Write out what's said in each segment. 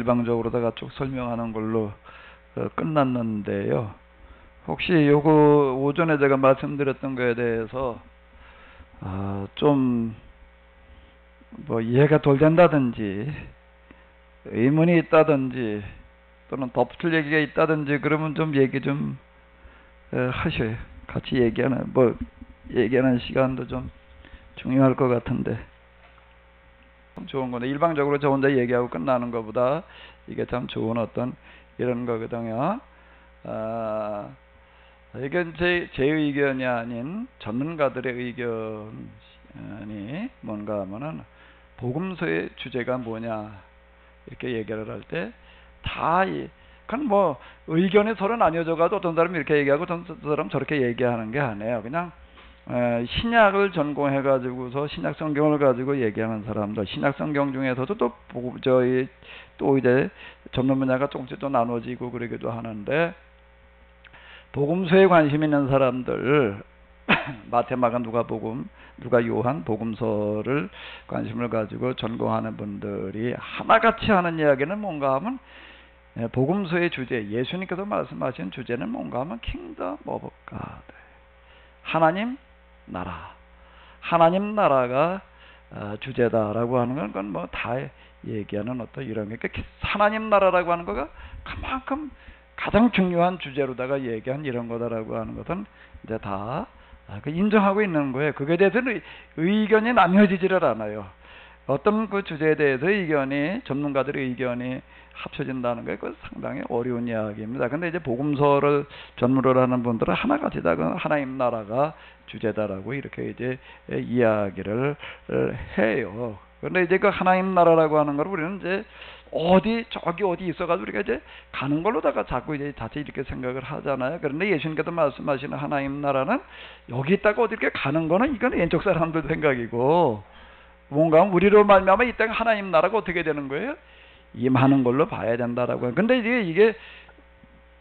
일방적으로다가 쭉 설명하는 걸로 끝났는데요. 혹시 요거 오전에 제가 말씀드렸던 거에 대해서 좀 뭐 이해가 덜 된다든지 의문이 있다든지 또는 덧붙일 얘기가 있다든지 그러면 좀 얘기 좀 하셔요. 같이 얘기하는 시간도 좀 중요할 것 같은데. 좋은 건데 일방적으로 저 혼자 얘기하고 끝나는 것보다 이게 참 좋은 어떤 이런 거거든요. 이건 제 의견이 아닌 전문가들의 의견이 뭔가 하면은 복음서의 주제가 뭐냐 이렇게 얘기를 할 때 그건 뭐 의견이 서로 나뉘어져 가지고 어떤 사람이 이렇게 얘기하고 어떤 사람은 저렇게 얘기하는 게 아니에요. 그냥 신약을 전공해 가지고서 신약 성경을 가지고 얘기하는 사람들, 신약 성경 중에서도 또 이제 전문 분야가 조금씩 또 나눠지고 그러기도 하는데, 복음서에 관심 있는 사람들 마태, 마가, 누가복음, 누가, 요한 복음서를 관심을 가지고 전공하는 분들이 하나같이 하는 이야기는 뭔가 하면 복음서의 주제, 예수님께서 말씀하신 주제는 뭔가 하면 킹덤 오브 갓, 하나님 나라, 하나님 나라가 주제다라고 하는 건 그건 뭐 다 얘기하는 어떤 이런 게, 그러니까 하나님 나라라고 하는 거가 그만큼 가장 중요한 주제로다가 얘기한 이런 거다라고 하는 것은 이제 다 인정하고 있는 거예요. 그거에 대해서는 의견이 나뉘어지지를 않아요. 어떤 그 주제에 대해서 전문가들의 의견이 합쳐진다는 게 그 상당히 어려운 이야기입니다. 근데 이제 복음서를 전문으로 하는 분들은 하나같이 다 하나님 나라가 주제다라고 이렇게 이제 이야기를 해요. 근데 이제 그 하나님 나라라고 하는 걸 우리는 이제 저기 어디 있어가지고 우리가 이제 가는 걸로다가 자꾸 이제 자체 이렇게 생각을 하잖아요. 그런데 예수님께서 말씀하시는 하나님 나라는 여기 있다가 어디 이렇게 가는 거는 이건 왼쪽 사람들 생각이고, 뭔가 우리로 말미암아 이 땅 하나님 나라가 어떻게 되는 거예요? 임하는 걸로 봐야 된다라고. 근데 이게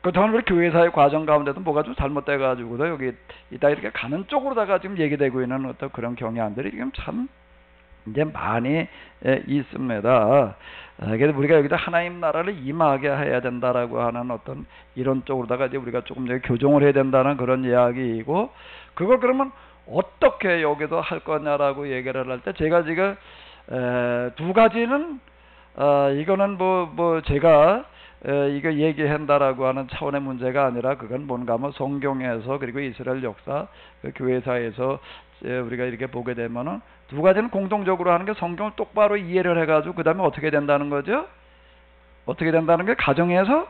그동안 우리 교회사의 과정 가운데도 뭐가 좀 잘못돼가지고도 여기 이따 이렇게 가는 쪽으로다가 지금 얘기되고 있는 어떤 그런 경향들이 지금 참 이제 많이 있습니다. 그래서 우리가 여기다 하나님 나라를 임하게 해야 된다라고 하는 어떤 이런 쪽으로다가 이제 우리가 조금 교정을 해야 된다는 그런 이야기이고, 그걸 그러면 어떻게 여기서 할 거냐라고 얘기를 할 때 제가 지금 두 가지는 이거는 제가 이거 얘기한다라고 하는 차원의 문제가 아니라, 그건 뭔가 뭐 성경에서 그리고 이스라엘 역사, 그 교회사에서 우리가 이렇게 보게 되면은 두 가지는 공통적으로 하는 게, 성경을 똑바로 이해를 해가지고 그 다음에 어떻게 된다는 거죠? 어떻게 된다는 게 가정에서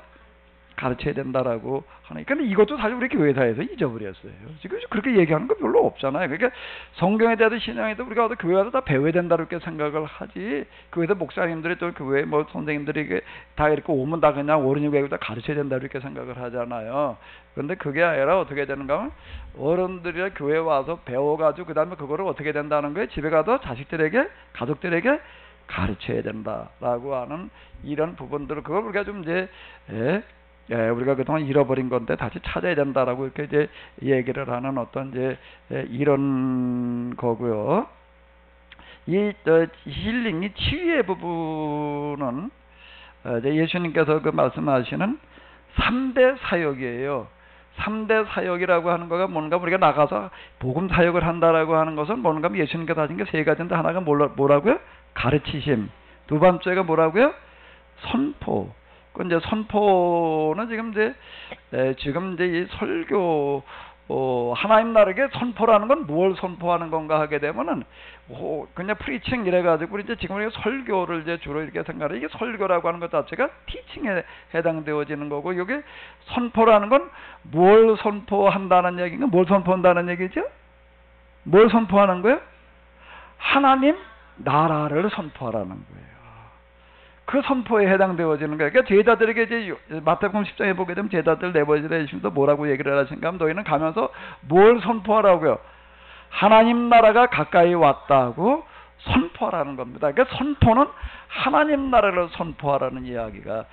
가르쳐야 된다라고 하니까, 이것도 사실 우리 교회사에서 잊어버렸어요. 지금 그렇게 얘기하는 거 별로 없잖아요. 그러니까 성경에 대해서 신앙에 대해서 우리가 교회 와서 다 배워야 된다고 이렇게 생각을 하지, 교회에서 목사님들이 또 교회 선생님들이 다 이렇게 오면 다 그냥 어른이 외우고 다 가르쳐야 된다고 이렇게 생각을 하잖아요. 그런데 그게 아니라 어떻게 되는가 하면, 어른들이 교회 와서 배워가지고 그 다음에 그거를 어떻게 된다는 거예요? 집에 가서 자식들에게, 가족들에게 가르쳐야 된다라고 하는 이런 부분들을, 그걸 우리가 좀 이제 우리가 그동안 잃어버린 건데 다시 찾아야 된다라고 이렇게 이제 얘기를 하는 어떤 이제 이런 거고요. 이 힐링, 치유의 부분은 이제 예수님께서 그 말씀하시는 3대 사역이에요. 3대 사역이라고 하는 거가 뭔가, 우리가 나가서 복음 사역을 한다라고 하는 것은 뭔가 예수님께서 하신 게 세 가지인데, 하나가 뭐라고요? 가르치심. 두 번째가 뭐라고요? 선포. 그 이제 선포는 지금 이제 이 설교, 하나님 나라에 선포라는 건 뭘 선포하는 건가 하게 되면은 그냥 프리칭 이래가지고 이제 지금 우리가 설교를 이제 주로 이렇게 생각해. 이게 설교라고 하는 것 자체가 티칭에 해당되어지는 거고, 여기 선포라는 건 뭘 선포한다는 얘기인가? 뭘 선포한다는 얘기죠? 뭘 선포하는 거예요? 하나님 나라를 선포하라는 거예요. 그 선포에 해당되어지는 거예요. 그러니까 제자들에게 이제 마태복음 10장에 보게 되면 제자들 내버리시다 예수님도 뭐라고 얘기를 하신가 하면, 너희는 가면서 뭘 선포하라고요? 하나님 나라가 가까이 왔다고 선포하라는 겁니다. 그러니까 선포는 하나님 나라를 선포하라는 이야기가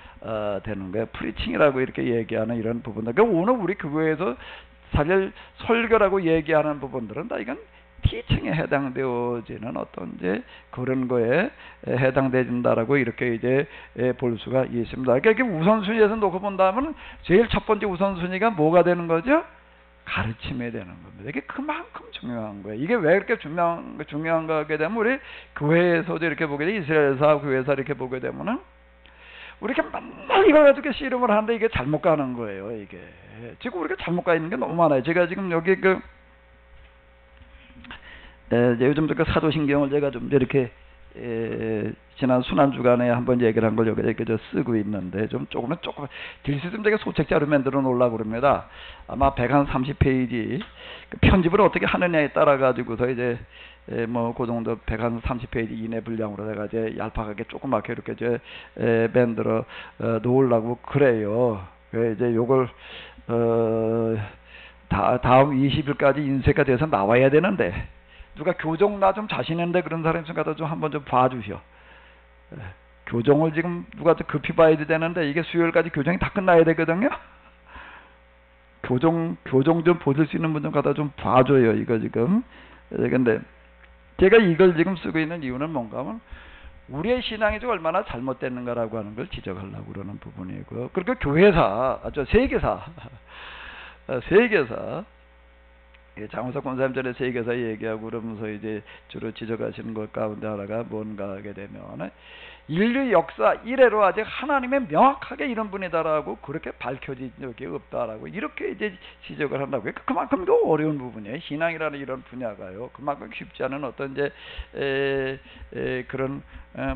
되는 거예요. 프리칭이라고 이렇게 얘기하는 이런 부분들. 그러니까 오늘 우리 교회에서 사실 설교라고 얘기하는 부분들은 다 이건 티칭에 해당되어지는 어떤 이제 그런 거에 해당된다라고 이렇게 이제 볼 수가 있습니다. 그러니까 우선순위에서 놓고 본다면 제일 첫 번째 우선순위가 뭐가 되는 거죠? 가르침이 되는 겁니다. 이게 그만큼 중요한 거예요. 이게 왜 이렇게 중요한가 하게 되면 우리 교회에서도 이렇게 보게 돼, 이스라엘사 교회에서 이렇게 보게 되면은 우리가 맨날 이걸 가지고 씨름을 하는데 이게 잘못 가는 거예요. 이게 지금 우리가 잘못 가 있는 게 너무 많아요. 제가 지금 여기 요즘 그 사도신경을 제가 좀 이렇게 지난 순환 주간에 한번 얘기를 한 걸 여기 이렇게 쓰고 있는데 조금 딜시즘 제가 소책자로 만들어 놓으려고 그럽니다. 아마 130페이지 그 편집을 어떻게 하느냐에 따라 가지고서 이제 뭐 그 정도 130페이지 이내 분량으로 내가 이제 얄팍하게 조그맣게 이렇게 이제 만들어 놓으려고 그래요. 이제 요걸 다음 20일까지 인쇄가 돼서 나와야 되는데 누가 교정 나 좀 자신 있는데 그런 사람 있으니까 좀 한번 좀 봐주셔. 교정을 지금 누가 급히 봐야 되는데 이게 수요일까지 교정이 다 끝나야 되거든요. 교정 좀 보실 수 있는 분 좀 갖다 좀 봐줘요. 이거 지금. 근데 제가 이걸 지금 쓰고 있는 이유는 뭔가 하면 우리의 신앙이 좀 얼마나 잘못됐는가라고 하는 걸 지적하려고 그러는 부분이고요. 그리고 교회사, 세계사 장우석 권사님 전에 세계사 얘기하고 그러면서 이제 주로 지적하시는 것 가운데 하나가 뭔가 하게 되면 인류 역사 이래로 아직 하나님의 명확하게 이런 분이다라고 그렇게 밝혀진 적이 없다라고 이렇게 이제 지적을 한다고요. 그만큼 더 어려운 부분이에요. 신앙이라는 이런 분야가요. 그만큼 쉽지 않은 어떤 이제 그런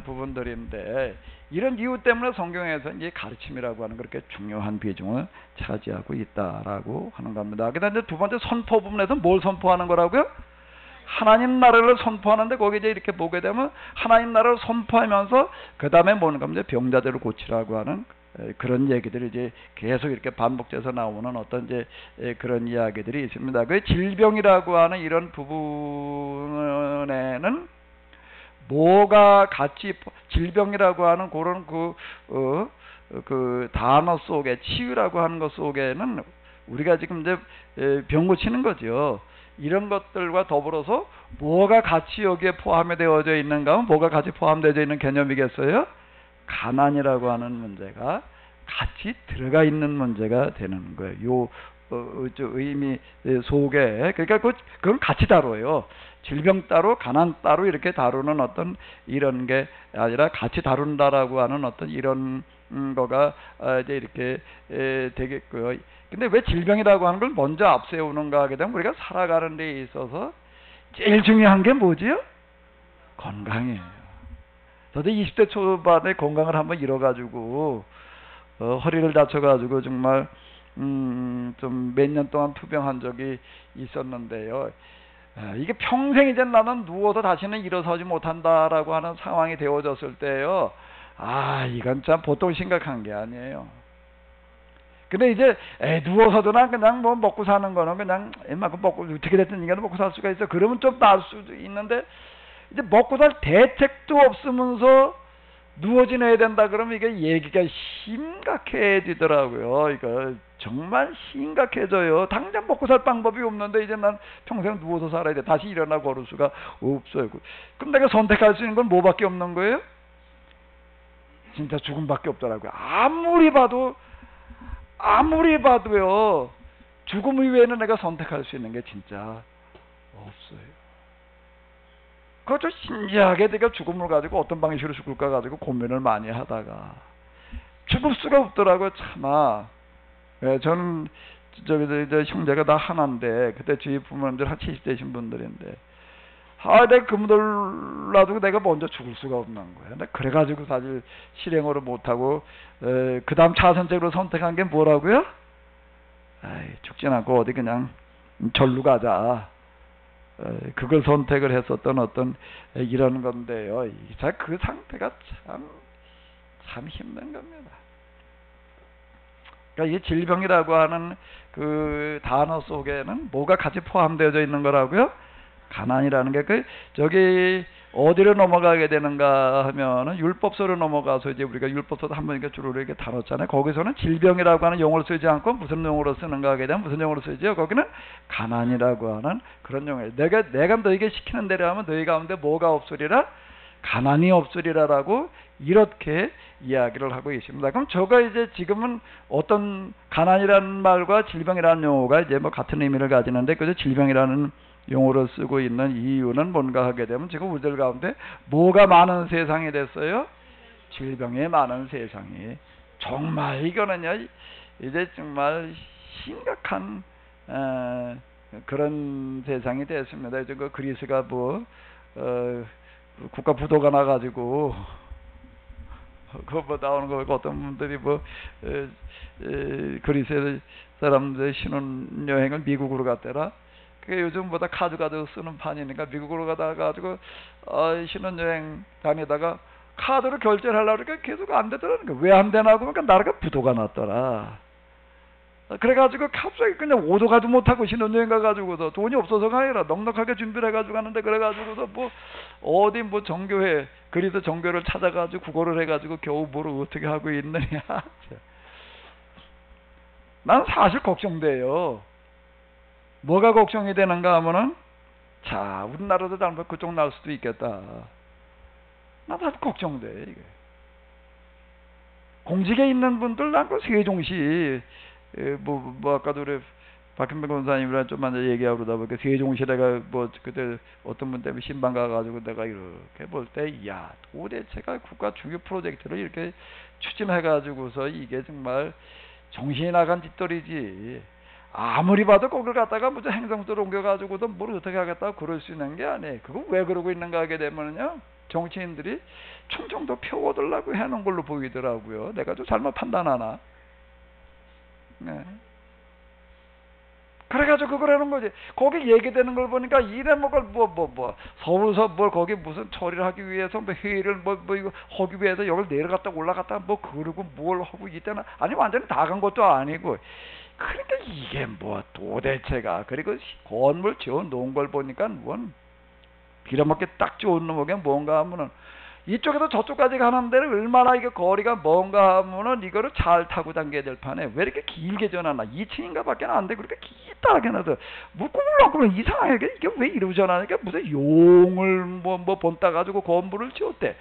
부분들인데 이런 이유 때문에 성경에서 이제 가르침이라고 하는 그렇게 중요한 비중을 차지하고 있다라고 하는 겁니다. 그다음에 두 번째 선포 부분에서 뭘 선포하는 거라고요? 하나님 나라를 선포하는데 거기 이제 이렇게 보게 되면 하나님 나라를 선포하면서 그 다음에 뭔가 이제 병자들을 고치라고 하는 그런 얘기들이 이제 계속 이렇게 반복돼서 나오는 어떤 이제 그런 이야기들이 있습니다. 그 질병이라고 하는 이런 부분에는 뭐가 같이 질병이라고 하는 그런 그 단어 속에 치유라고 하는 것 속에는 우리가 지금 이제 병 고치는 거죠. 이런 것들과 더불어서 뭐가 같이 여기에 포함이 되어져 있는가 하면 뭐가 같이 포함되어 있는 개념이겠어요? 가난이라고 하는 문제가 같이 들어가 있는 문제가 되는 거예요. 요 의미 속에 그러니까 그건 같이 다뤄요. 질병 따로 가난 따로 이렇게 다루는 어떤 이런 게 아니라 같이 다룬다라고 하는 어떤 이런 거가 이제 이렇게 되겠고요. 근데 왜 질병이라고 하는 걸 먼저 앞세우는가 하게 되면 우리가 살아가는 데 있어서 제일 중요한 게 뭐지요? 건강이에요. 저도 20대 초반에 건강을 한번 잃어가지고 허리를 다쳐가지고 정말 좀 몇 년 동안 투병한 적이 있었는데요. 이게 평생 이제 나는 누워서 다시는 일어서지 못한다라고 하는 상황이 되어졌을 때요. 이건 참 보통 심각한 게 아니에요. 근데 이제 누워서도 난 그냥 뭐 먹고 사는 거는 그냥 웬만큼 먹고 어떻게 됐든 인간은 먹고 살 수가 있어. 그러면 좀 나을 수도 있는데 이제 먹고 살 대책도 없으면서 누워 지내야 된다 그러면 이게 얘기가 심각해지더라고요. 이거 정말 심각해져요. 당장 먹고 살 방법이 없는데 이제 난 평생 누워서 살아야 돼. 다시 일어나 걸을 수가 없어요. 그럼 내가 선택할 수 있는 건 뭐밖에 없는 거예요? 진짜 죽음밖에 없더라고요. 아무리 봐도요. 죽음 이외에는 내가 선택할 수 있는 게 진짜 없어요. 그것도 신기하게 내가 죽음을 가지고 어떤 방식으로 죽을까 가지고 고민을 많이 하다가 죽을 수가 없더라고요. 차마. 저는 이제 형제가 다 하나인데 그때 저희 부모님들 한 70대이신 분들인데 내가 그분들 놔두고 내가 먼저 죽을 수가 없는 거예요. 근데 그래가지고 사실 실행으로 못하고 그 다음 차선책으로 선택한 게 뭐라고요? 죽진 않고 어디 그냥 절로 가자. 그걸 선택을 했었던 어떤 이런 건데요. 그 상태가 참 힘든 겁니다. 그러니까 이 질병이라고 하는 그 단어 속에는 뭐가 같이 포함되어 있는 거라고요? 가난이라는 게 저기 어디로 넘어가게 되는가 하면은 율법서로 넘어가서 이제 우리가 율법서도 한번 이렇게 주로 이렇게 다뤘잖아요. 거기서는 질병이라고 하는 용어를 쓰지 않고 무슨 용어로 쓰는가 하게 되면 무슨 용어로 쓰죠? 거기는 가난이라고 하는 그런 용어예요. 내가 너에게 시키는 대로 하면 너희 가운데 뭐가 없으리라? 가난이 없으리라라고 이렇게 이야기를 하고 있습니다. 그럼 저가 이제 지금은 어떤 가난이라는 말과 질병이라는 용어가 이제 뭐 같은 의미를 가지는데 그저 질병이라는 용어로 쓰고 있는 이유는 뭔가 하게 되면 지금 우리들 가운데 뭐가 많은 세상이 됐어요? 질병이 많은 세상이. 정말 이거는요 이제 정말 심각한 그런 세상이 됐습니다. 이제 그 그리스가 국가 부도가 나가지고 그거 뭐 나오는 거 어떤 분들이 그리스 사람들 신혼여행을 미국으로 갔더라. 그게 요즘보다 카드 가지고 쓰는 판이니까 미국으로 가가지고 신혼여행 다니다가 카드로 결제를 하려고 그러니까 계속 안 되더라는 거야. 왜 안 되나 그러니까 나라가 부도가 났더라. 그래가지고 갑자기 그냥 오도 가도 못하고 신혼여행 가가지고서 돈이 없어서가 아니라 넉넉하게 준비를 해가지고 가는데 그래가지고서 어디 정교회 그리스 정교를 찾아가지고 국어를 해가지고 겨우 뭘 어떻게 하고 있느냐. 난 사실 걱정돼요. 뭐가 걱정이 되는가 하면은 자 우리나라도 잘못 그쪽 날 수도 있겠다. 나 사실 걱정돼 이게. 공직에 있는 분들 난 그 세종시 아까도 우리 박현배 권사님이랑 좀 먼저 얘기하고 그러다 보니까 세종시대가 그때 어떤 분 때문에 신방 가가지고 내가 이렇게 볼 때 야 도대체가 국가 중요 프로젝트를 이렇게 추진해가지고서 이게 정말 정신이 나간 짓거리지. 아무리 봐도 거길 갖다가 무슨 행정소로 옮겨가지고도 뭘 어떻게 하겠다고 그럴 수 있는 게 아니에요. 그거 왜 그러고 있는가 하게 되면요 정치인들이 충청도 표 얻으려고 해놓은 걸로 보이더라고요. 내가 좀 잘못 판단하나? 네. 그래가지고 그걸 해놓은 거지. 거기 얘기되는 걸 보니까 이래 서울서 거기 무슨 처리를 하기 위해서 회의를 이거 하기 위해서 여기 내려갔다 올라갔다 그러고 뭘 하고 이때는 아니 완전히 다 간 것도 아니고. 그러니까 이게 도대체가 그리고 건물 지어 놓은 걸 보니까 빌어먹기 딱 좋은 놈에게 뭔가 하면은 이쪽에서 저쪽까지 가는 데는 얼마나 이게 거리가 뭔가 하면은 이거를 잘 타고 당겨야 될 판에 왜 이렇게 길게 전화나 2층인가 밖에 안 돼. 그렇게 길다게 나서 꾸물꾸물 이상하게 이게 왜 이러고 전화니까 무슨 용을 본따 가지고 건물을 지었대.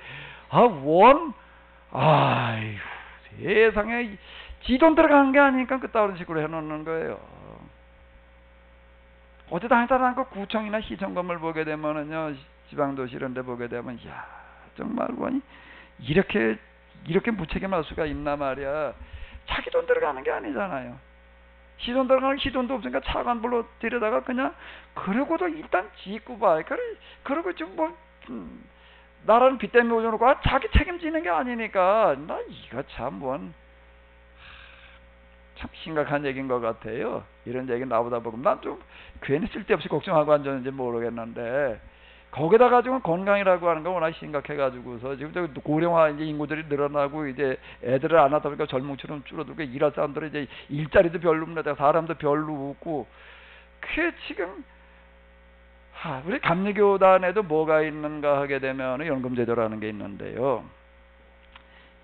아이고 세상에 지 돈 들어가는 게 아니니까 그따위로 식으로 해놓는 거예요. 어디 다니다가 않고 구청이나 시청 건물 보게 되면은요 지방도시 이런 데 보게 되면 야 정말 이렇게 무책임할 수가 있나 말이야. 자기 돈 들어가는 게 아니잖아요. 시돈 들어가는 시돈도 없으니까 차관불로 데려다가 그냥 그러고도 일단 짓고 봐. 그러고 좀 나라는 빚 때문에 올려놓고 자기 책임지는 게 아니니까 나 이거 참 심각한 얘기인 것 같아요. 이런 얘기 나보다 보면 난 좀 괜히 쓸데없이 걱정하고 앉았는지 모르겠는데 거기다가 지금 건강이라고 하는 건 워낙 심각해가지고서 지금 고령화 이제 인구들이 늘어나고 이제 애들을 안 하다 보니까 젊은층은 줄어들고 일할 사람들은 이제 일자리도 별로 없는데 사람도 별로 없고 그게 지금 우리 감리교단에도 뭐가 있는가 하게 되면 연금제도라는 게 있는데요.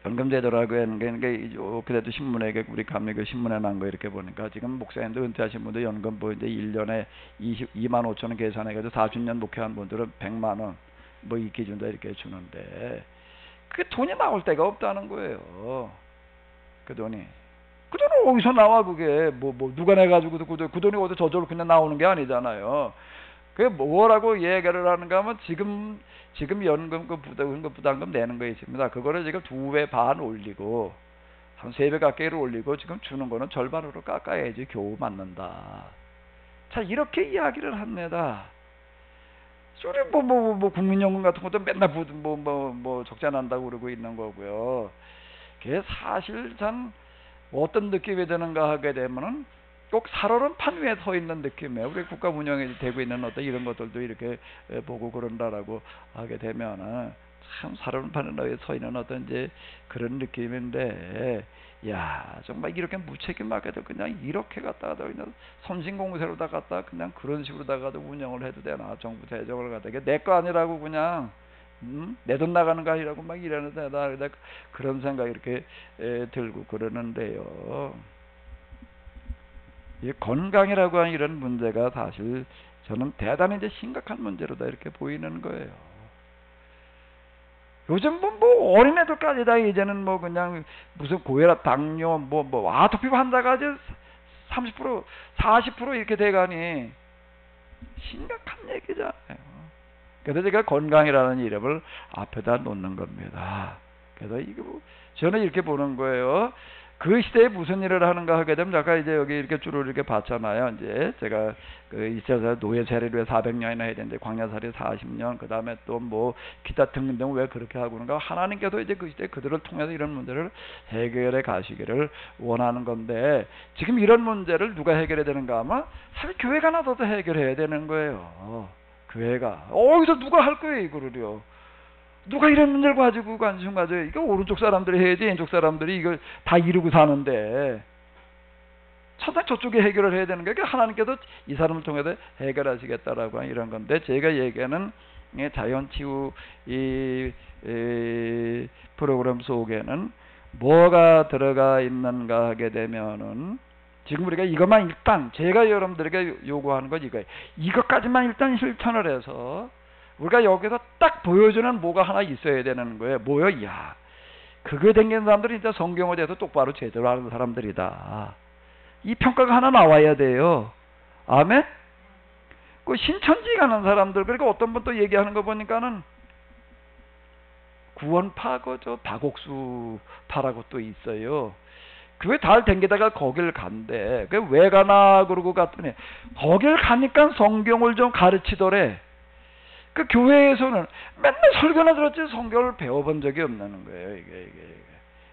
연금제도라고 하는 게 그래도 신문에 우리 감리교 신문에 난 거 이렇게 보니까 지금 목사님도 은퇴하신 분들 연금 이제 1년에 22만 5천 원 계산해가지고 40년 목회한 분들은 100만 원 이 기준도 이렇게 주는데 그 돈이 나올 데가 없다는 거예요. 그 돈은 어디서 나와 그게 누가 내가지고도 그 돈이 어디 저절로 그냥 나오는 게 아니잖아요. 그게 뭐라고 얘기를 하는가 하면 지금 연금 부담금 내는 거 있습니다. 그거를 지금 2배 반 올리고 한 3배 가까이를 올리고 지금 주는 거는 절반으로 깎아야지 겨우 맞는다. 자 이렇게 이야기를 합니다. 소리 국민연금 같은 것도 맨날 적자 난다고 그러고 있는 거고요. 그게 사실 참 어떤 느낌이 드는가 하게 되면은 꼭 살얼음판 위에 서 있는 느낌이에요. 우리 국가 운영이 되고 있는 어떤 이런 것들도 이렇게 보고 그런다라고 하게 되면은 참 살얼음판 위에 서 있는 어떤 이제 그런 느낌인데, 야 정말 이렇게 무책임하게도 그냥 이렇게 갖다가 그냥 선진공세로다 갖다 그냥 그런 식으로다가도 운영을 해도 되나? 정부 재정을 갖다 이게 내 거 아니라고 그냥 내 돈 나가는 거 아니라고 막 이러는데 나 그런 생각이 이렇게 들고 그러는데요. 이 건강이라고 하는 이런 문제가 사실 저는 대단히 이제 심각한 문제로다 이렇게 보이는 거예요. 요즘 뭐 어린애들까지 다 이제는 뭐 그냥 무슨 고혈압, 당뇨, 뭐 아토피 환자가 이제 30%, 40% 이렇게 돼가니 심각한 얘기잖아요. 그래서 제가 건강이라는 이름을 앞에다 놓는 겁니다. 그래서 이거 저는 이렇게 보는 거예요. 그 시대에 무슨 일을 하는가 하게 되면 아까 이제 여기 이렇게 줄을 이렇게 봤잖아요. 이제 제가 그 이스라엘 노예 세례를 왜 400년이나 해야 되는데 광야살이 40년, 그 다음에 또 뭐 기타 등등 왜 그렇게 하고 그런가? 하나님께서 이제 그 시대 그들을 통해서 이런 문제를 해결해 가시기를 원하는 건데 지금 이런 문제를 누가 해결해야 되는가 하면 사실 교회가 나서서 해결해야 되는 거예요. 교회가 어디서 누가 할 거예요 이거를요. 누가 이런 문제를 가지고 관심 가져요. 이거 오른쪽 사람들이 해야지 왼쪽 사람들이 이걸 다 이루고 사는데 천상 저쪽에 해결을 해야 되는 거예요. 하나님께서 이 사람을 통해서 해결하시겠다라고 하는 이런 건데 제가 얘기하는 자연치유 이 프로그램 속에는 뭐가 들어가 있는가 하게 되면은 지금 우리가 이것만 일단 제가 여러분들에게 요구하는 건 이거예요. 이것까지만 일단 실천을 해서 우리가 여기서 딱 보여주는 뭐가 하나 있어야 되는 거예요. 뭐요? 야, 그거 댕기는 사람들이 진짜 성경에 대해서 똑바로 제대로 아는 사람들이다. 이 평가가 하나 나와야 돼요. 아멘? 그 신천지 가는 사람들, 그러니까 어떤 분 또 얘기하는 거 보니까는 구원파, 저 박옥수파라고 또 있어요. 교회 달 댕기다가 거길 간대. 그 왜 가나 그러고 갔더니 거길 가니까 성경을 좀 가르치더래. 그 교회에서는 맨날 설교나 들었지 성경을 배워본 적이 없는 거예요.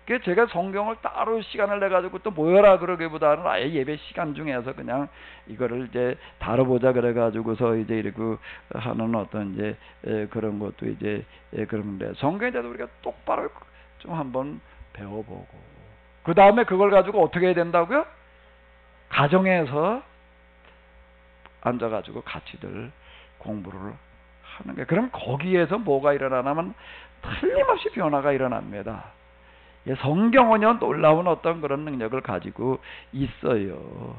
이게 제가 성경을 따로 시간을 내 가지고 또 모여라 그러기보다는 아예 예배 시간 중에서 그냥 이거를 이제 다뤄보자 그래 가지고서 이제 이렇게 하는 어떤 이제 그런 것도 이제 그런데 성경에 대해서 우리가 똑바로 좀 한번 배워보고 그 다음에 그걸 가지고 어떻게 해야 된다고요? 가정에서 앉아가지고 같이들 공부를 하는 거예요. 그럼 거기에서 뭐가 일어나냐면 틀림없이 변화가 일어납니다. 성경은요 놀라운 어떤 그런 능력을 가지고 있어요.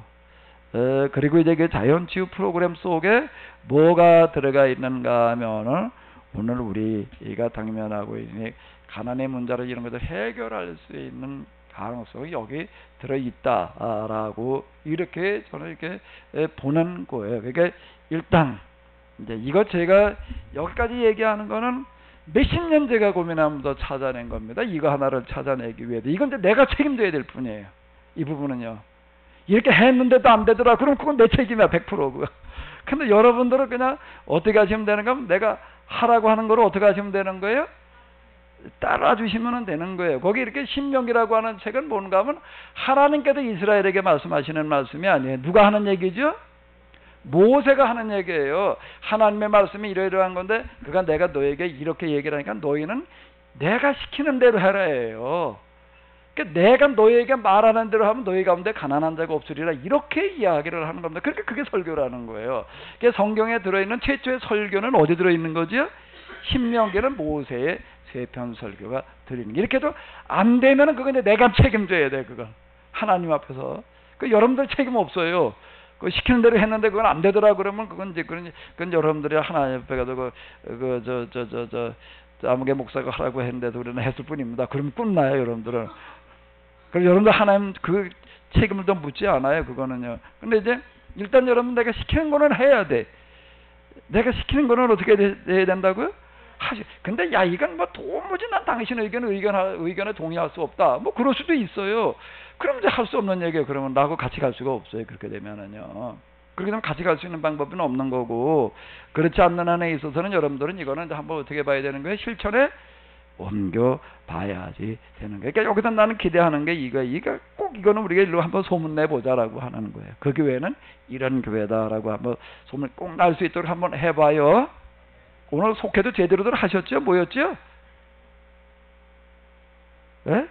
그리고 이제 그 자연치유 프로그램 속에 뭐가 들어가 있는가 하면은 오늘 우리가 당면하고 있는 가난의 문제를 이런 것을 해결할 수 있는 가능성이 여기 들어있다라고 이렇게 저는 이렇게 보는 거예요. 그러니까 일단 이제 이거 제가 여기까지 얘기하는 거는 몇십 년 제가 고민하면서 찾아낸 겁니다. 이거 하나를 찾아내기 위해서. 이건 이제 내가 책임져야 될 뿐이에요. 이 부분은요. 이렇게 했는데도 안 되더라. 그럼 그건 내 책임이야. 100% 그거. 근데 여러분들은 그냥 어떻게 하시면 되는가 하면 내가 하라고 하는 거를 어떻게 하시면 되는 거예요? 따라 주시면 되는 거예요. 거기 이렇게 신명기라고 하는 책은 뭔가 하면 하나님께서 이스라엘에게 말씀하시는 말씀이 아니에요. 누가 하는 얘기죠? 모세가 하는 얘기예요. 하나님의 말씀이 이러이러한 건데 그가 내가 너에게 이렇게 얘기를 하니까 너희는 내가 시키는 대로 하라예요. 그러니까 내가 너에게 말하는 대로 하면 너희 가운데 가난한 자가 없으리라 이렇게 이야기를 하는 겁니다. 그러니까 그게 설교라는 거예요. 그러니까 성경에 들어있는 최초의 설교는 어디 들어있는 거죠? 신명기는 모세의 세편 설교가 들리는 게 이렇게 해도 안 되면은 그건 이제 내가 책임져야 돼. 그건 하나님 앞에서. 그 여러분들 책임 없어요. 그 시키는 대로 했는데 그건 안 되더라 그러면 그건 여러분들이 하나님 앞에 가서 아무개 목사가 하라고 했는데도 우리는 했을 뿐입니다. 그러면 끝나요 여러분들은. 그럼 여러분들 하나님 그 책임을 좀 묻지 않아요 그거는요. 근데 이제 일단 여러분 내가 시키는 거는 해야 돼. 내가 시키는 거는 어떻게 해야 된다고요? 근데 야 이건 뭐 도무지 난 당신 의견에 동의할 수 없다. 뭐 그럴 수도 있어요. 그럼 이제 할 수 없는 얘기예요. 그러면 나하고 같이 갈 수가 없어요. 그렇게 되면은요. 그렇게 되면 같이 갈 수 있는 방법은 없는 거고 그렇지 않는 한에 있어서는 여러분들은 이거는 이제 한번 어떻게 봐야 되는 거예요? 실천에 옮겨 봐야지 되는 거예요. 그러니까 여기서 나는 기대하는 게 이거 꼭 이거는 우리가 일로 한번 소문내보자라고 하는 거예요. 그 교회는 이런 교회다라고 한번 소문 꼭 날 수 있도록 한번 해봐요. 오늘 속회도 제대로들 하셨죠? 뭐였죠? 네?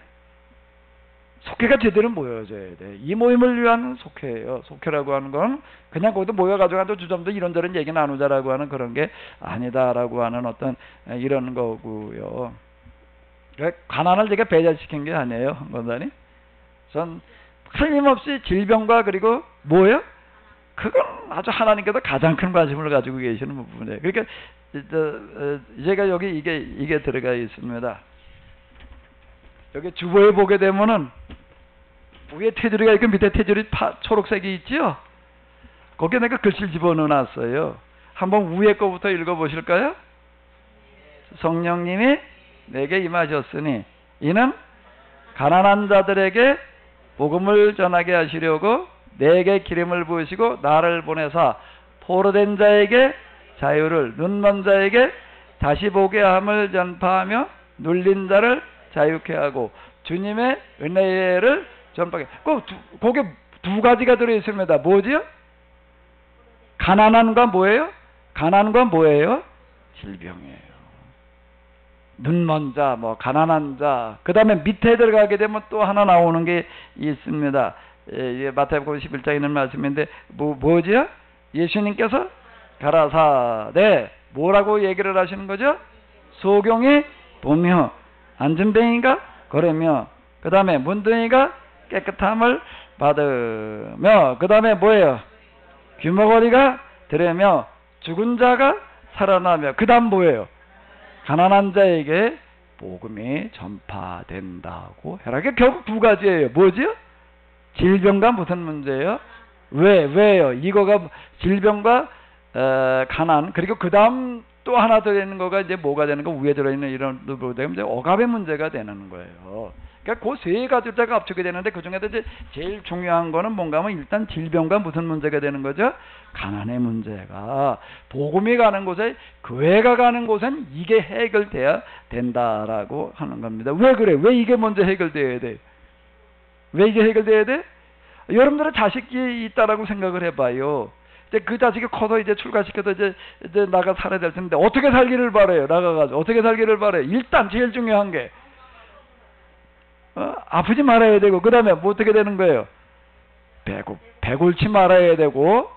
속회가 제대로 모여져야 돼. 이 모임을 위한 속회예요. 속회라고 하는 건 그냥 거기도 모여가지고 한두 주점도 이런저런 얘기 나누자라고 하는 그런 게 아니다라고 하는 어떤 이런 거고요. 가난을 제가 배제시킨 게 아니에요, 권사님. 전 틀림없이 질병과 그리고 뭐예요? 그건 아주 하나님께서 가장 큰 관심을 가지고 계시는 부분이에요. 그러니까 제가 여기 이게 들어가 있습니다. 여기 주보에 보게 되면은 위에 테두리가 있고 밑에 테두리 초록색이 있지요. 거기에 내가 글씨를 집어넣어놨어요. 한번 위에 거부터 읽어보실까요? 성령님이 내게 임하셨으니 이는 가난한 자들에게 복음을 전하게 하시려고 내게 기름을 부으시고 나를 보내사 포로된 자에게 자유를, 눈먼 자에게 다시 보게 함을 전파하며 눌린 자를 자유케 하고 주님의 은혜를 전파하게. 거기 두 가지가 들어있습니다. 뭐지요? 가난한과 뭐예요? 가난과 뭐예요? 질병이에요. 눈먼 자, 가난한 자. 그 다음에 밑에 들어가게 되면 또 하나 나오는 게 있습니다. 마태복음 11장에 있는 말씀인데 뭐지요? 예수님께서 가라사대 뭐라고 얘기를 하시는 거죠? 소경이 보며 안전뱅이가 걸으며 그 다음에 문둥이가 깨끗함을 받으며 그 다음에 뭐예요? 귀머거리가 들으며 죽은 자가 살아나며 그 다음 뭐예요? 가난한 자에게 복음이 전파된다고 해라. 결국 두 가지예요. 뭐지요? 질병과 무슨 문제예요? 왜요? 이거가 질병과 가난 그리고 그 다음 또 하나 들어있는 거가 이제 뭐가 되는 거 위에 들어있는 이런 부분 되면 이제 억압의 문제가 되는 거예요. 그러니까 그 세 가지를 다 합치게 되는데 그 중에서 이제 제일 중요한 거는 뭔가 하면 일단 질병과 무슨 문제가 되는 거죠? 가난의 문제가 복음이 가는 곳에 교회가 가는 곳은 이게 해결돼야 된다라고 하는 겁니다. 왜 그래? 왜 이게 먼저 해결돼야 돼? 왜 이게 해결돼야 돼? 여러분들은 자식이 있다라고 생각을 해봐요. 이제 그 자식이 커서 이제 출가시켜서 이제 나가 살아야 될 텐데 어떻게 살기를 바래요? 나가가지고 어떻게 살기를 바래요? 일단 제일 중요한 게 아프지 말아야 되고 그 다음에 뭐 어떻게 되는 거예요? 배골치 말아야 되고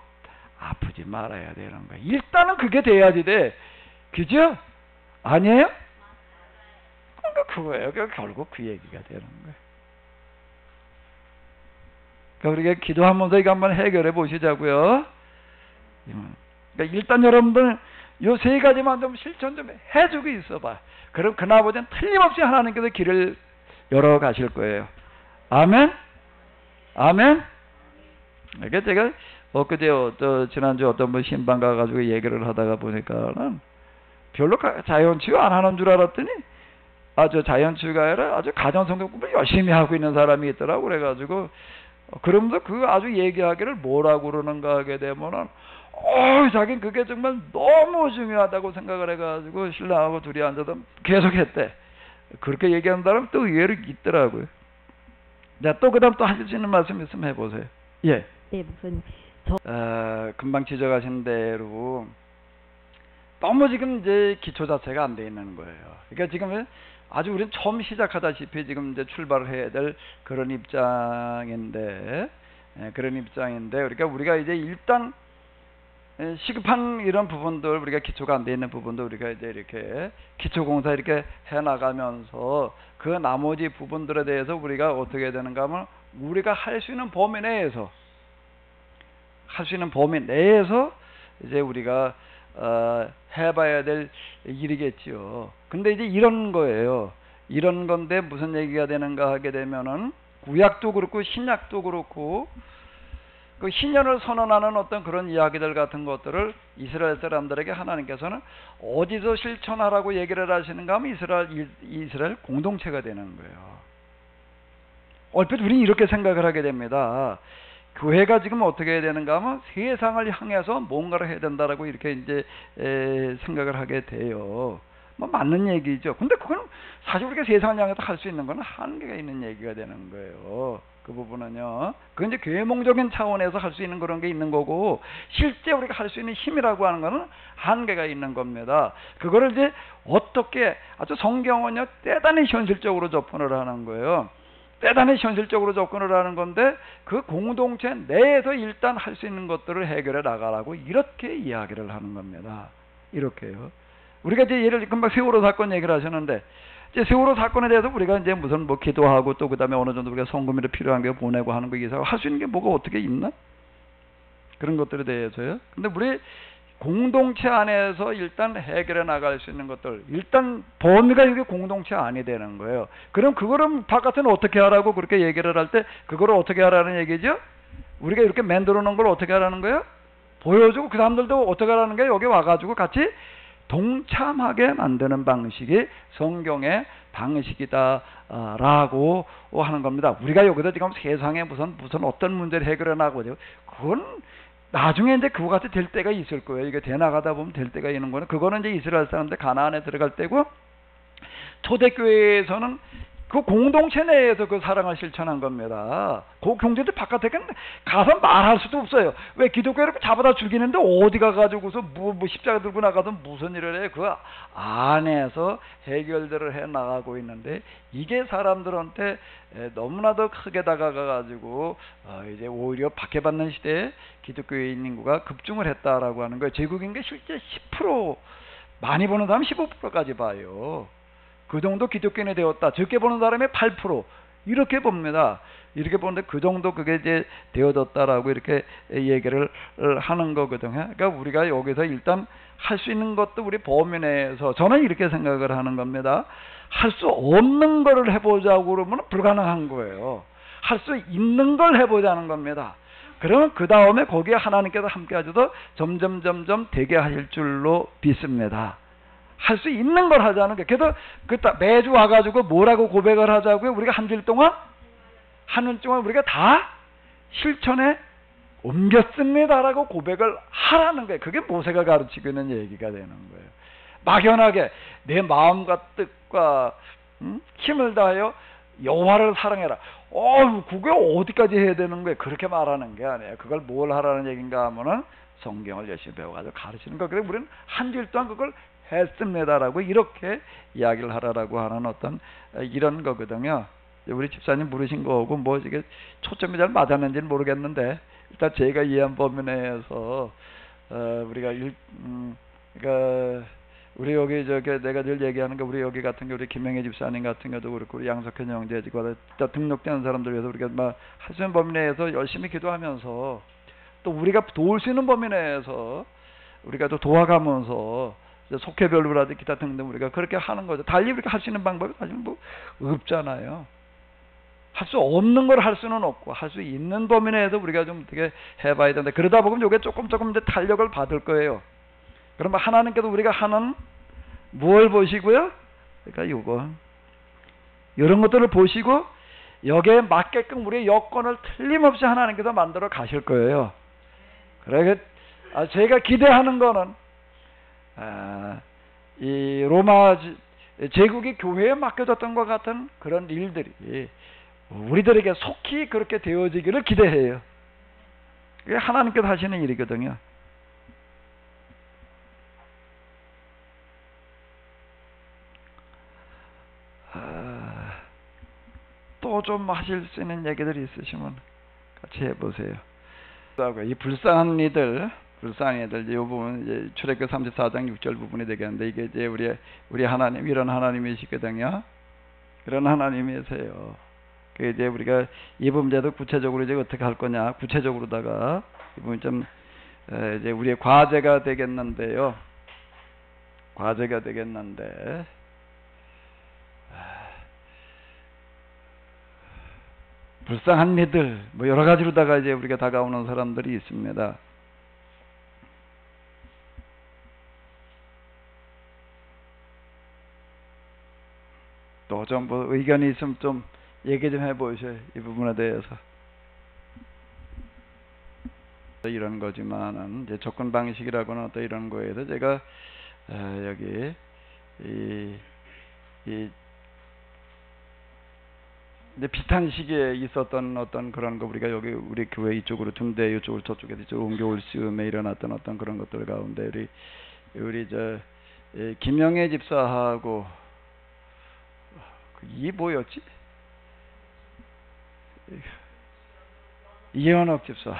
아프지 말아야 되는 거예요. 일단은 그게 돼야지 돼. 그죠? 아니에요? 그러니까 그거예요. 결국 그 얘기가 되는 거예요. 그러니까 우리가 기도하면서 이거 한번 해결해 보시자고요. 그러니까 일단 여러분들 요 세 가지만 좀 실천 좀 해주고 있어봐. 그럼 그나보다는 틀림없이 하나님께서 길을 열어 가실 거예요. 아멘? 아멘? 그러니까 제가 엊그제 지난주 어떤 분 신방 가가지고 얘기를 하다가 보니까는 별로 자연치유 안 하는 줄 알았더니 아주 자연치유가 아니라 아주 가정성경법을 열심히 하고 있는 사람이 있더라고. 그래가지고 그러면서 그 아주 얘기하기를 뭐라고 그러는가 하게 되면은 자기는 그게 정말 너무 중요하다고 생각을 해가지고 신랑하고 둘이 앉아서 계속 했대. 그렇게 얘기하는 사람 또 의외로 있더라고요. 또 그 다음 또 하실 수 있는 말씀 있으면 해보세요. 예. 네, 목사님. 금방 지적하신 대로 너무 지금 이제 기초 자체가 안 돼 있는 거예요. 그러니까 지금 아주 우리는 처음 시작하다시피 지금 이제 출발을 해야 될 그런 입장인데, 그러니까 우리가 이제 일단 시급한 이런 부분들 우리가 기초가 안 돼 있는 부분도 우리가 이제 이렇게 기초 공사 이렇게 해 나가면서 그 나머지 부분들에 대해서 우리가 어떻게 해야 되는가 하면 우리가 할 수 있는 범위 내에서 이제 우리가 해봐야 될 일이겠지요. 근데 이제 이런 거예요. 이런 건데 무슨 얘기가 되는가 하게 되면은 구약도 그렇고 신약도 그렇고 그 신년을 선언하는 어떤 그런 이야기들 같은 것들을 이스라엘 사람들에게 하나님께서는 어디서 실천하라고 얘기를 하시는가 하면 이스라엘 공동체가 되는 거예요. 얼핏 우리는 이렇게 생각을 하게 됩니다. 교회가 지금 어떻게 해야 되는가 하면 세상을 향해서 뭔가를 해야 된다라고 이렇게 이제 생각을 하게 돼요. 맞는 얘기죠. 근데 그건 사실 우리가 세상을 향해서 할 수 있는 건 한계가 있는 얘기가 되는 거예요. 그 부분은요. 그건 이제 계몽적인 차원에서 할 수 있는 그런 게 있는 거고, 실제 우리가 할 수 있는 힘이라고 하는 거는 한계가 있는 겁니다. 그거를 이제 어떻게 아주 성경은요 대단히 현실적으로 접근을 하는 거예요. 대단히 현실적으로 접근을 하는 건데 그 공동체 내에서 일단 할 수 있는 것들을 해결해 나가라고 이렇게 이야기를 하는 겁니다. 이렇게요. 우리가 이제 예를 들면 금방 세월호 사건 얘기를 하셨는데 이제 세월호 사건에 대해서 우리가 이제 무슨 뭐 기도하고 또 그다음에 어느 정도 우리가 성금이라 필요한 게 보내고 하는 거 이상 할 수 있는 게 뭐가 어떻게 있나? 그런 것들에 대해서요. 근데 우리 공동체 안에서 일단 해결해 나갈 수 있는 것들, 일단 범위가 이게 공동체 안이 되는 거예요. 그럼 그거를 바깥에는 어떻게 하라고 그렇게 얘기를 할 때 그거를 어떻게 하라는 얘기죠? 우리가 이렇게 만들어 놓은 걸 어떻게 하라는 거예요? 보여주고 그 사람들도 어떻게 하라는 게 여기 와가지고 같이 동참하게 만드는 방식이 성경의 방식이다라고 하는 겁니다. 우리가 여기서 지금 세상에 무슨 어떤 문제를 해결해 나가고 그건 나중에 이제 그와 같이 될 때가 있을 거예요. 이게 돼 나가다 보면 될 때가 있는 거는 그거는 이제 이스라엘 사람들 가나안에 들어갈 때고 초대교회에서는 그 공동체 내에서 그 사랑을 실천한 겁니다. 그 경제들 바깥에 가서 말할 수도 없어요. 왜 기독교를 잡아다 죽이는데 어디 가가지고서 뭐 십자가 들고 나가서 무슨 일을 해? 그 안에서 해결들을 해 나가고 있는데 이게 사람들한테 너무나도 크게 다가가가지고 이제 오히려 박해받는 시대에 기독교인 인구가 급증을 했다라고 하는 거예요. 제국 인구 실제 10% 많이 보는 사람 15%까지 봐요. 그 정도 기독교인이 되었다. 적게 보는 사람이 8% 이렇게 봅니다. 이렇게 보는데 그 정도 그게 이제 되어졌다라고 이렇게 얘기를 하는 거거든요. 그러니까 우리가 여기서 일단 할 수 있는 것도 우리 범위 내에서 저는 이렇게 생각을 하는 겁니다. 할 수 없는 거를 해보자고 그러면 불가능한 거예요. 할 수 있는 걸 해보자는 겁니다. 그러면 그 다음에 거기에 하나님께서 함께 하셔서 점점 되게 하실 줄로 믿습니다. 할 수 있는 걸 하자는 게. 그래서 매주 와가지고 뭐라고 고백을 하자고요? 우리가 한 주 동안? 한 주 동안 우리가 다 실천에 옮겼습니다라고 고백을 하라는 거예요. 그게 모세가 가르치고 있는 얘기가 되는 거예요. 막연하게 내 마음과 뜻과 힘을 다하여 여호와를 사랑해라. 그게 어디까지 해야 되는 거예요? 그렇게 말하는 게 아니에요. 그걸 뭘 하라는 얘기인가 하면은 성경을 열심히 배워가지고 가르치는 거. 그래서 우리는 한 주 동안 그걸 했습니다라고 이렇게 이야기를 하라라고 하는 어떤 이런 거거든요. 우리 집사님 물으신 거고 뭐 이게 초점이 잘 맞았는지는 모르겠는데 일단 제가 이해한 범위 내에서 우리가 그러니까 우리 여기 내가 늘 얘기하는 거 우리 여기 같은 게 우리 김영애 집사님 같은 경우도 그렇고 우리 양석현 형제지과 등록되는 사람들 위해서 우리가 막 할 수 있는 범위 내에서 열심히 기도하면서 또 우리가 도울 수 있는 범위 내에서 우리가 또 도와가면서 속회별로라든지 기타 등등 우리가 그렇게 하는 거죠. 달리 우리가 할 수 있는 방법이 사실 뭐 없잖아요. 할 수 없는 걸 할 수는 없고 할 수 있는 범위 내에서 우리가 좀 어떻게 해봐야 되는데 그러다 보면 이게 조금 이제 탄력을 받을 거예요. 그러면 하나님께서 우리가 하는 뭘 보시고요? 그러니까 요거 이런 것들을 보시고 여기에 맞게끔 우리의 여건을 틀림없이 하나님께서 만들어 가실 거예요. 그래 제가 기대하는 거는 이 로마 제국이 교회에 맡겨졌던 것 같은 그런 일들이 우리들에게 속히 그렇게 되어지기를 기대해요. 그게 하나님께서 하시는 일이거든요. 또 좀 하실 수 있는 얘기들이 있으시면 같이 해보세요. 이 불쌍한 이들 이 부분 이제 출애굽 34장 6절 부분이 되겠는데 이게 이제 우리 하나님 이런 하나님이시거든요. 그런 하나님이세요. 그 이제 우리가 이 문제도 구체적으로 이제 어떻게 할 거냐 구체적으로다가 이 부분 좀 이제 우리의 과제가 되겠는데요. 과제가 되겠는데. 불쌍한 이들 뭐 여러 가지로다가 이제 우리가 다가오는 사람들이 있습니다. 또 좀 뭐 의견이 있으면 좀 얘기 좀 해보셔요. 이 부분에 대해서. 이런 거지만은 이제 접근 방식이라고는 또 이런 거에서 제가 여기 이제 비슷한 시기에 있었던 어떤 그런 거 우리가 여기 우리 교회 이쪽으로 중대 이쪽으로 저쪽에서 이쪽으로 옮겨올 시음에 일어났던 어떤 그런 것들 가운데 우리 김영애 집사하고 이 뭐였지? 이현옥 집사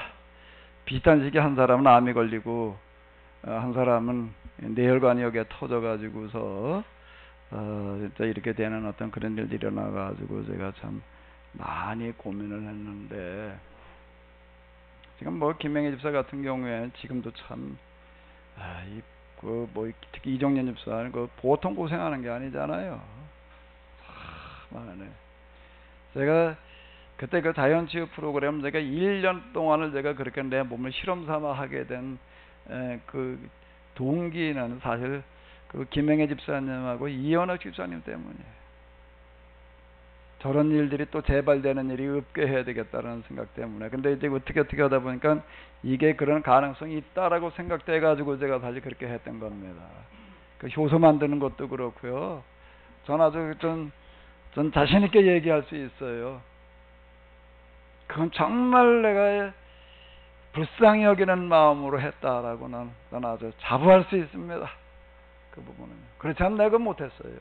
비슷한 시기에 한 사람은 암이 걸리고 한 사람은 뇌혈관이 여기에 터져가지고서 진짜 이렇게 되는 어떤 그런 일들이 일어나가지고 제가 참 많이 고민을 했는데, 지금 뭐 김명희 집사 같은 경우에 지금도 참 특히 이정년 집사는 보통 고생하는 게 아니잖아요. 제가 그때 그 자연치유 프로그램 제가 1년 동안을 제가 그렇게 내 몸을 실험 삼아 하게 된 그 동기는 사실 그 김명희 집사님하고 이현옥 집사님 때문이에요. 저런 일들이 또 재발되는 일이 없게 해야 되겠다는 생각 때문에. 근데 이제 어떻게 하다 보니까 이게 그런 가능성이 있다라고 생각돼 가지고 제가 사실 그렇게 했던 겁니다. 그 효소 만드는 것도 그렇고요. 전 아주 전 자신 있게 얘기할 수 있어요. 그건 정말 내가 불쌍히 여기는 마음으로 했다라고는 난 아주 자부할 수 있습니다. 그 부분은. 그렇지 않으면 내가 못했어요.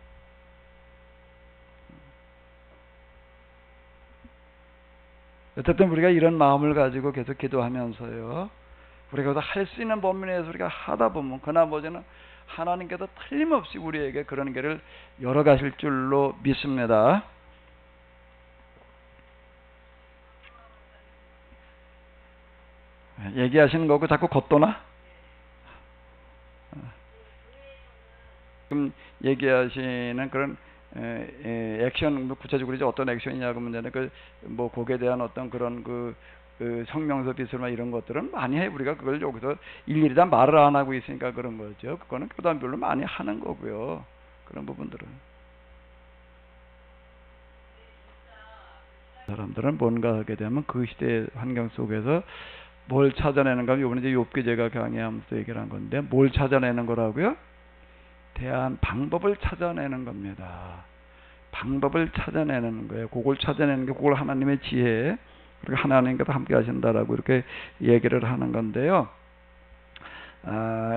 어쨌든 우리가 이런 마음을 가지고 계속 기도하면서요, 우리가 할 수 있는 범위 내에서 우리가 하다 보면 그나머지는 하나님께서 틀림없이 우리에게 그런 길을 열어가실 줄로 믿습니다. 얘기하시는 거고 자꾸 겉도나? 지금 얘기하시는 그런 액션, 구체적으로 이제 어떤 액션이냐고 문제는 뭐 곡에 대한 어떤 그런 그 성명서 비술만 이런 것들은 많이 해. 우리가 그걸 여기서 일일이 다 말을 안 하고 있으니까 그런 거죠. 그거는 교단별로 많이 하는 거고요. 그런 부분들은. 사람들은 뭔가 하게 되면 그 시대의 환경 속에서 뭘 찾아내는가. 이번에 이제 욥기 제가 강의하면서 얘기를 한 건데, 뭘 찾아내는 거라고요? 대한 방법을 찾아내는 겁니다. 방법을 찾아내는 거예요. 그걸 찾아내는 게 그걸 하나님의 지혜, 그리고 하나님께서 함께 하신다라고 이렇게 얘기를 하는 건데요.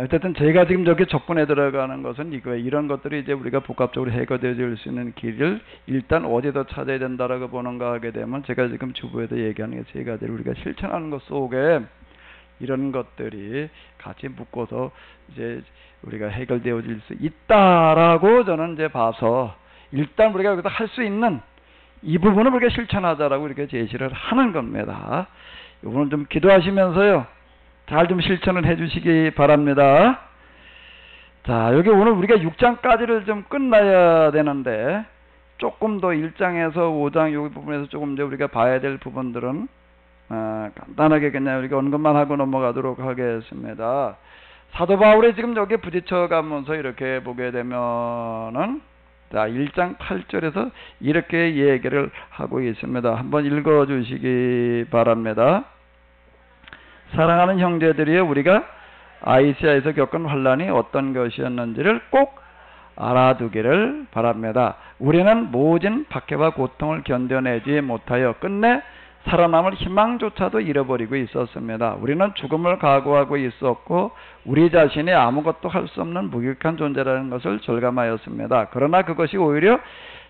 어쨌든 제가 지금 저렇게 접근해 들어가는 것은 이거예요. 이런 것들이 이제 우리가 복합적으로 해결되어질 수 있는 길을 일단 어디서 찾아야 된다라고 보는가 하게 되면, 제가 지금 주부에도 얘기하는 게 세 가지를 우리가 실천하는 것 속에 이런 것들이 같이 묶어서 이제 우리가 해결되어질 수 있다라고 저는 이제 봐서, 일단 우리가 여기서 할 수 있는 이 부분을 우리가 실천하자라고 이렇게 제시를 하는 겁니다. 이 부분을 좀 기도하시면서요, 잘 좀 실천을 해 주시기 바랍니다. 자, 여기 오늘 우리가 6장까지를 좀 끝나야 되는데, 조금 더 1장에서 5장 이 부분에서 조금 이제 우리가 봐야 될 부분들은 간단하게 그냥 우리가 언급만 하고 넘어가도록 하겠습니다. 사도 바울이 지금 여기 부딪혀 가면서 이렇게 보게 되면은, 자, 1장 8절에서 이렇게 얘기를 하고 있습니다. 한번 읽어 주시기 바랍니다. 사랑하는 형제들이여, 우리가 아시아에서 겪은 환난이 어떤 것이었는지를 꼭 알아두기를 바랍니다. 우리는 모진 박해와 고통을 견뎌내지 못하여 끝내 살아남을 희망조차도 잃어버리고 있었습니다. 우리는 죽음을 각오하고 있었고 우리 자신이 아무것도 할 수 없는 무기력한 존재라는 것을 절감하였습니다. 그러나 그것이 오히려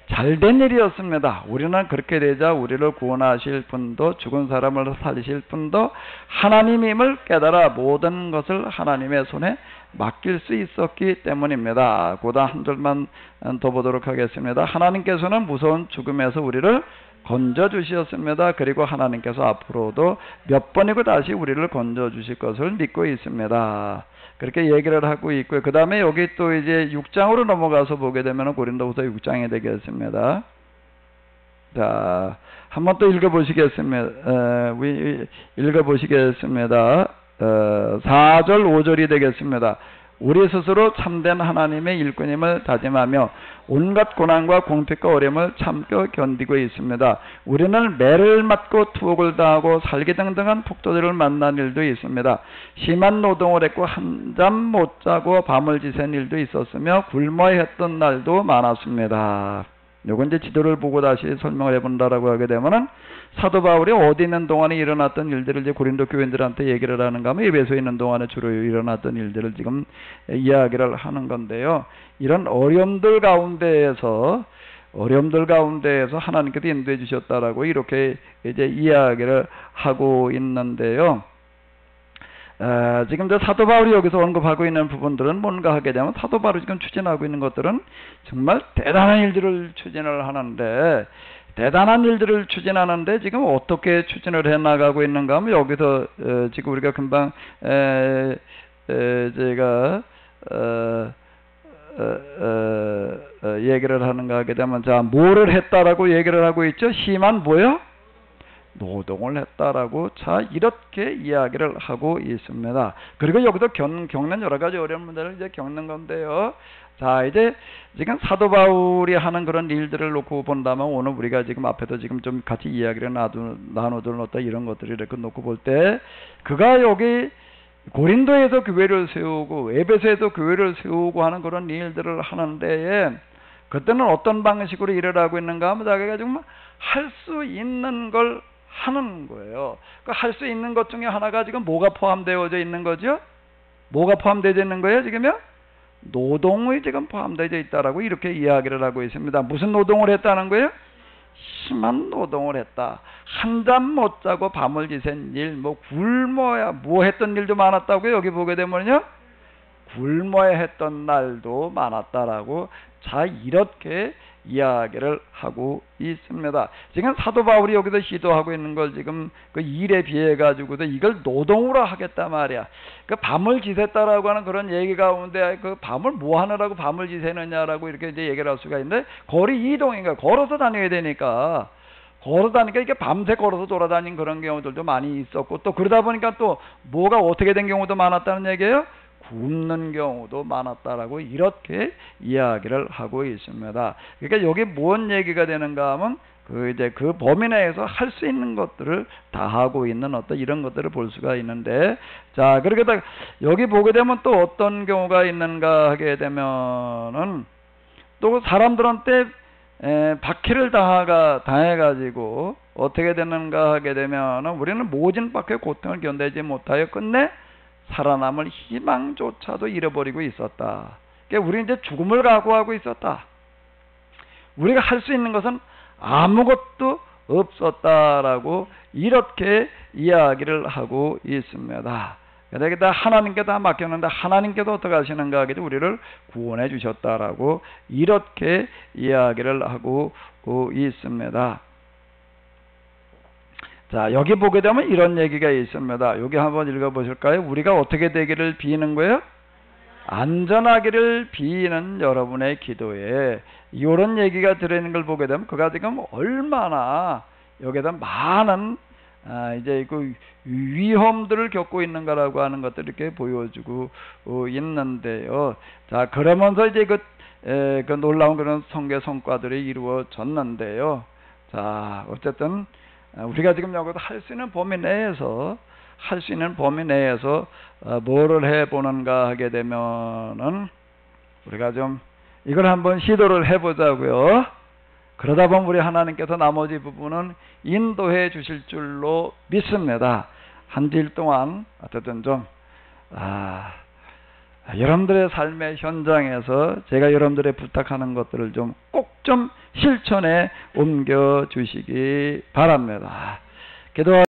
잘된 일이었습니다. 우리는 그렇게 되자 우리를 구원하실 분도 죽은 사람을 살리실 분도 하나님임을 깨달아 모든 것을 하나님의 손에 맡길 수 있었기 때문입니다. 고다 한 절만 더 보도록 하겠습니다. 하나님께서는 무서운 죽음에서 우리를 건져주셨습니다. 그리고 하나님께서 앞으로도 몇 번이고 다시 우리를 건져주실 것을 믿고 있습니다. 그렇게 얘기를 하고 있고요. 그 다음에 여기 또 이제 6장으로 넘어가서 보게 되면 고린도후서 6장이 되겠습니다. 자, 한번 또 읽어보시겠습니다. 읽어보시겠습니다. 4절 5절이 되겠습니다. 우리 스스로 참된 하나님의 일꾼임을 다짐하며 온갖 고난과 공핍과 어려움을 참고 견디고 있습니다. 우리는 매를 맞고 투옥을 당하고 살기등등한 폭도들을 만난 일도 있습니다. 심한 노동을 했고 한잠 못 자고 밤을 지샌 일도 있었으며 굶어야 했던 날도 많았습니다. 요건 이제 지도를 보고 다시 설명을 해본다라고 하게 되면은, 사도 바울이 어디 있는 동안에 일어났던 일들을 이제 고린도 교인들한테 얘기를 하는가 하면 에베소에 있는 동안에 주로 일어났던 일들을 지금 이야기를 하는 건데요. 이런 어려움들 가운데에서 어려움들 가운데에서 하나님께서 인도해 주셨다라고 이렇게 이제 이야기를 하고 있는데요. 지금 저 사도 바울이 여기서 언급하고 있는 부분들은 뭔가 하게 되면 사도 바울이 지금 추진하고 있는 것들은 정말 대단한 일들을 추진을 하는데, 대단한 일들을 추진하는데 지금 어떻게 추진을 해 나가고 있는가 하면 여기서 지금 우리가 금방 제가 얘기를 하는가 하게 되면, 자, 뭐를 했다라고 얘기를 하고 있죠? 심한 뭐요? 노동을 했다라고, 자, 이렇게 이야기를 하고 있습니다. 그리고 여기서 겪는 여러 가지 어려운 문제를 이제 겪는 건데요. 자, 이제 지금 사도 바울이 하는 그런 일들을 놓고 본다면, 오늘 우리가 지금 앞에도 지금 좀 같이 이야기를 나누던 어떤 이런 것들을 이렇게 놓고 볼 때, 그가 여기 고린도에서 교회를 세우고 에베소에서 교회를 세우고 하는 그런 일들을 하는데, 그때는 어떤 방식으로 일을 하고 있는가 하면 자기가 정말 할 수 있는 걸 하는 거예요. 그 할 수 있는 것 중에 하나가 지금 뭐가 포함되어져 있는 거죠? 뭐가 포함되어 있는 거예요, 지금요? 노동이 지금 포함되어 있다라고 이렇게 이야기를 하고 있습니다. 무슨 노동을 했다는 거예요? 심한 노동을 했다. 한잠 못 자고 밤을 지샌 일, 뭐 굶어야 뭐 했던 일도 많았다고요. 여기 보게 되면요, 굶어야 했던 날도 많았다라고, 자, 이렇게 이야기를 하고 있습니다. 지금 사도 바울이 여기서 시도하고 있는 걸 지금 그 일에 비해 가지고도 이걸 노동으로 하겠다 말이야. 그 밤을 지샜다라고 하는 그런 얘기 가운데, 그 밤을 뭐 하느라고 밤을 지새느냐라고 이렇게 이제 얘기를 할 수가 있는데, 거리 이동인가, 걸어서 다녀야 되니까, 걸어 다니니까 이렇게 밤새 걸어서 돌아다닌 그런 경우들도 많이 있었고, 또 그러다 보니까 또 뭐가 어떻게 된 경우도 많았다는 얘기예요. 굶는 경우도 많았다라고 이렇게 이야기를 하고 있습니다. 그러니까 여기 뭔 얘기가 되는가 하면, 그 범위 내에서 할 수 있는 것들을 다 하고 있는 어떤 이런 것들을 볼 수가 있는데, 자, 그렇게 여기 보게 되면 또 어떤 경우가 있는가 하게 되면은, 또 사람들한테 박해를 당해가지고 어떻게 되는가 하게 되면은, 우리는 모진 박해 고통을 견디지 못하여 끝내 살아남을 희망조차도 잃어버리고 있었다. 그러니까 우리는 이제 죽음을 각오하고 있었다. 우리가 할 수 있는 것은 아무것도 없었다라고 이렇게 이야기를 하고 있습니다. 그러니까 하나님께 다 맡겼는데 하나님께서 어떻게 하시는가 하게 되면 우리를 구원해 주셨다라고 이렇게 이야기를 하고 있습니다. 자, 여기 보게 되면 이런 얘기가 있습니다. 여기 한번 읽어보실까요? 우리가 어떻게 되기를 비는 거예요? 안전하기를 비는 여러분의 기도에, 이런 얘기가 들어있는 걸 보게 되면 그가 지금 얼마나 여기에다 많은 이제 그 위험들을 겪고 있는가라고 하는 것들을 이렇게 보여주고 있는데요. 자, 그러면서 이제 그 놀라운 그런 선교 성과들이 이루어졌는데요. 자, 어쨌든 우리가 지금 여기서 할 수 있는 범위 내에서 뭐를 해보는가 하게 되면은, 우리가 좀 이걸 한번 시도를 해보자고요. 그러다 보면 우리 하나님께서 나머지 부분은 인도해 주실 줄로 믿습니다. 한 주일 동안 어쨌든 좀 여러분들의 삶의 현장에서 제가 여러분들의 부탁하는 것들을 좀 꼭 좀 실천에 옮겨 주시기 바랍니다. 기도